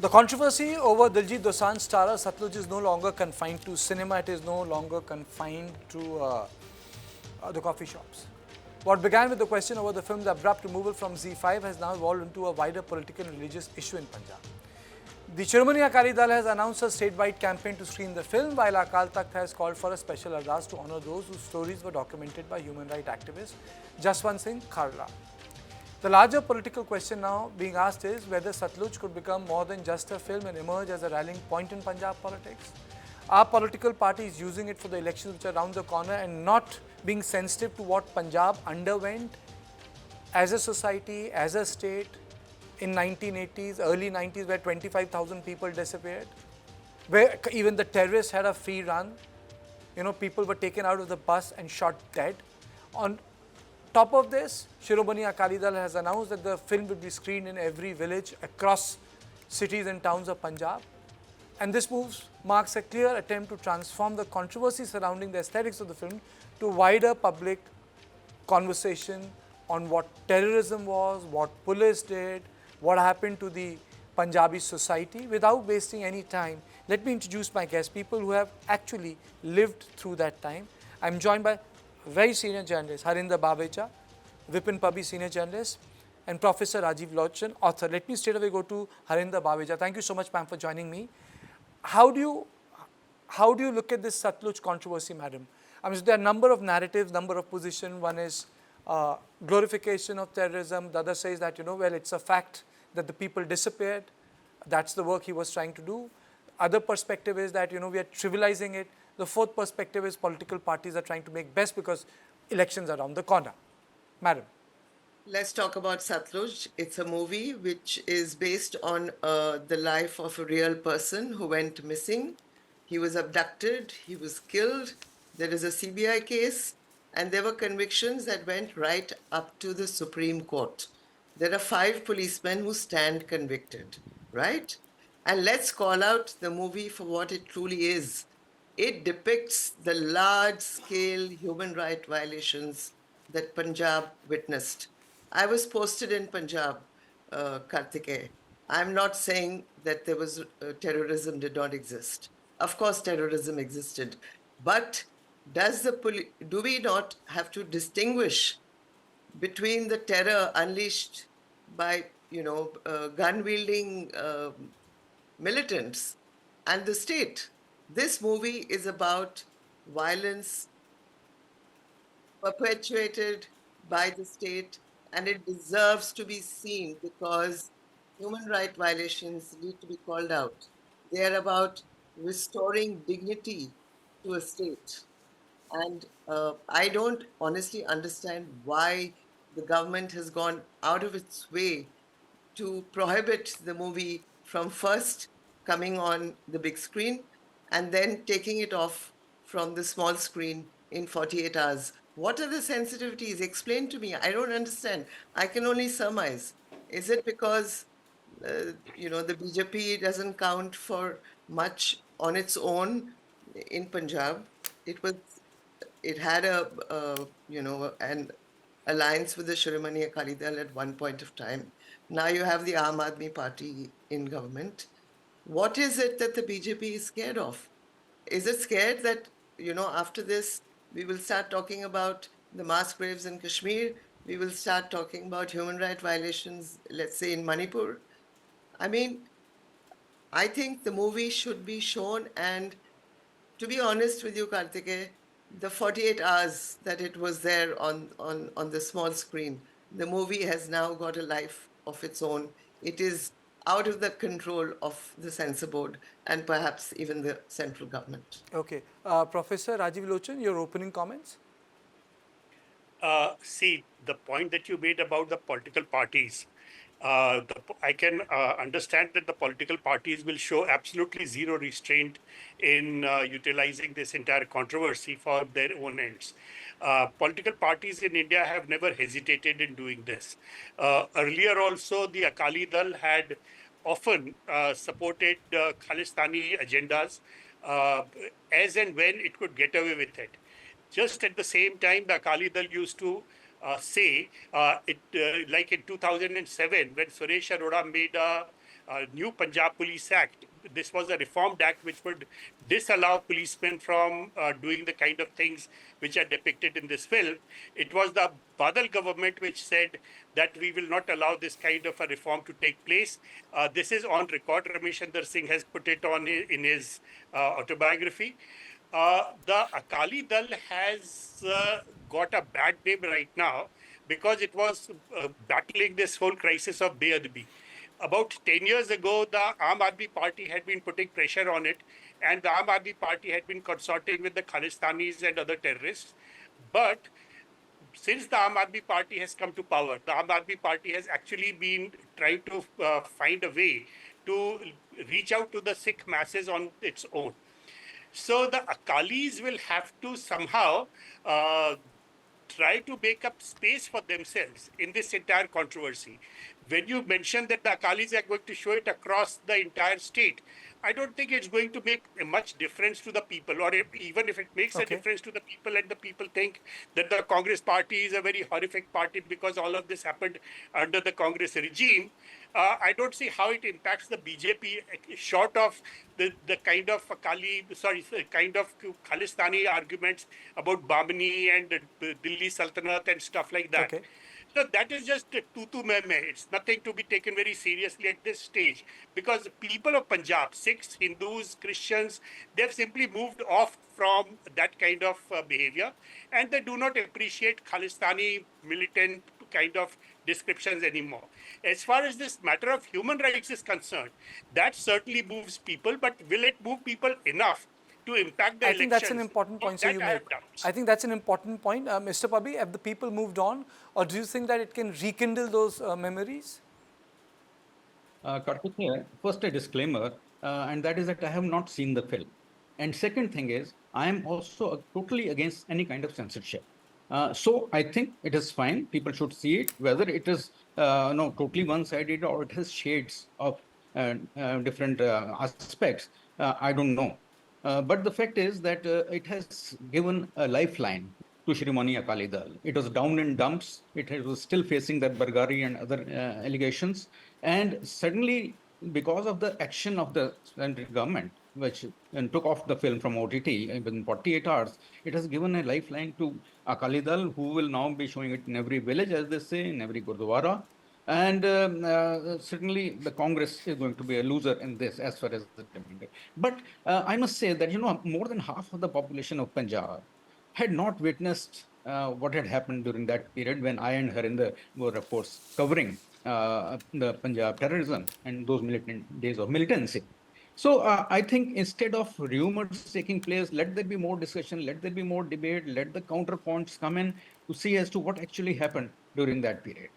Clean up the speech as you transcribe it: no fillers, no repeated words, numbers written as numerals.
The controversy over Diljit Dosanjh starrer Satluj is no longer confined to cinema. It is no longer confined to the coffee shops. What began with the question over the film's abrupt removal from Z5 has now evolved into a wider political and religious issue in Punjab. The Shiromani Akali Dal has announced a statewide campaign to screen the film, while Akal Takht has called for a special Ardas to honour those whose stories were documented by human rights activist Jaswant Singh Khalra. The larger political question now being asked is whether Satluj could become more than just a film and emerge as a rallying point in Punjab politics. Are political parties using it for the elections which are around the corner and not being sensitive to what Punjab underwent as a society, as a state in 1980s, early 90s, where 25,000 people disappeared, where even the terrorists had a free run. You know, people were taken out of the bus and shot dead. On top of this, Shiromani Akali Dal has announced that the film will be screened in every village across cities and towns of Punjab. And this move marks a clear attempt to transform the controversy surrounding the aesthetics of the film to wider public conversation on what terrorism was, what police did, what happened to the Punjabi society. Without wasting any time, let me introduce my guests, people who have actually lived through that time. I'm joined by very senior journalist, Harinder Baweja, Vipin Pabi, senior journalist, and Professor Rajiv Lochan, author. Let me straight away go to Harinder Baweja. Thank you so much, ma'am, for joining me. How do you look at this Satluj controversy, madam? I mean, there are a number of narratives, number of positions. One is glorification of terrorism. The other says that, well, it's a fact that the people disappeared. That's the work he was trying to do. Other perspective is that, we are trivializing it. The fourth perspective is political parties are trying to make best because elections are around the corner. Madam. Let's talk about Satluj. It's a movie which is based on the life of a real person who went missing. He was abducted, he was killed. There is a CBI case, and there were convictions that went right up to the Supreme Court. There are 5 policemen who stand convicted, right? And let's call out the movie for what it truly is. It depicts the large-scale human rights violations that Punjab witnessed. I was posted in Punjab, Kartike. I'm not saying that there was terrorism did not exist. Of course, terrorism existed, but do we not have to distinguish between the terror unleashed by gun-wielding militants and the state? This movie is about violence perpetuated by the state, and it deserves to be seen because human rights violations need to be called out. They are about restoring dignity to a state. And I don't honestly understand why the government has gone out of its way to prohibit the movie from first coming on the big screen and then taking it off from the small screen in 48 hours. What are the sensitivities? Explain to me. I don't understand. I can only surmise. Is it because, the BJP doesn't count for much on its own in Punjab? It had an alliance with the Shiromani Akali Dal at one point of time. Now you have the Aam Aadmi Party in government. What is it that the BJP is scared of? Is it scared that, after this, we will start talking about the mass graves in Kashmir? We will start talking about human rights violations, let's say, in Manipur? I mean, I think the movie should be shown, and to be honest with you, Kartike, the 48 hours that it was there on the small screen, the movie has now got a life of its own. It is out of the control of the censor board and perhaps even the central government. Okay. Professor Rajiv Lochan, your opening comments? See, the point that you made about the political parties, I can understand that the political parties will show absolutely zero restraint in utilizing this entire controversy for their own ends. Political parties in India have never hesitated in doing this. Earlier also, the Akali Dal had often supported Khalistani agendas as and when it could get away with it. Just at the same time, the Akali Dal used to say, like in 2007, when Suresh Arora made a new Punjab Police Act. This was a reformed act which would disallow policemen from doing the kind of things which are depicted in this film. It was the Badal government which said that we will not allow this kind of a reform to take place. This is on record. Ramesh Chandra Singh has put it on in his autobiography. The Akali Dal has got a bad name right now because it was battling this whole crisis of Beadbi. About 10 years ago, the Aam Aadmi Party had been putting pressure on it, and the Aam Aadmi Party had been consorting with the Khalistanis and other terrorists. But since the Aam Aadmi Party has come to power, the Aam Aadmi Party has actually been trying to find a way to reach out to the Sikh masses on its own. So the Akalis will have to somehow try to make up space for themselves in this entire controversy. When you mention that the Akalis are going to show it across the entire state, I don't think it's going to make much difference to the people, or even if it makes a difference to the people and the people think that the Congress party is a very horrific party because all of this happened under the Congress regime, I don't see how it impacts the BJP short of the kind of kind of Khalistani arguments about Bamini and Delhi Sultanate and stuff like that. Okay. So that is just tutu meme. It's nothing to be taken very seriously at this stage because the people of Punjab, Sikhs, Hindus, Christians, they've simply moved off from that kind of behavior, and they do not appreciate Khalistani militant kind of descriptions anymore. As far as this matter of human rights is concerned, that certainly moves people, but will it move people enough to impact the elections? I think that's an important point. So you make. I think that's an important point. Mr. Pabi, have the people moved on, or do you think that it can rekindle those memories? Karthik here, first a disclaimer, and that is that I have not seen the film. And second thing is, I am also totally against any kind of censorship. So I think it is fine. People should see it, whether it is totally one-sided or it has shades of different aspects. I don't know. But the fact is that it has given a lifeline to Shiromani Akali Dal. It was down in dumps. It was still facing that Bargari and other allegations. And suddenly, because of the action of the central government, which took off the film from OTT within 48 hours, it has given a lifeline to Akali Dal, who will now be showing it in every village, as they say, in every Gurdwara. And certainly the Congress is going to be a loser in this as far as the demand. But I must say that, more than half of the population of Punjab had not witnessed what had happened during that period when I and Harinder were, of course, covering the Punjab terrorism and those militant days of militancy. So I think instead of rumors taking place, let there be more discussion, let there be more debate, let the counterpoints come in to see as to what actually happened during that period.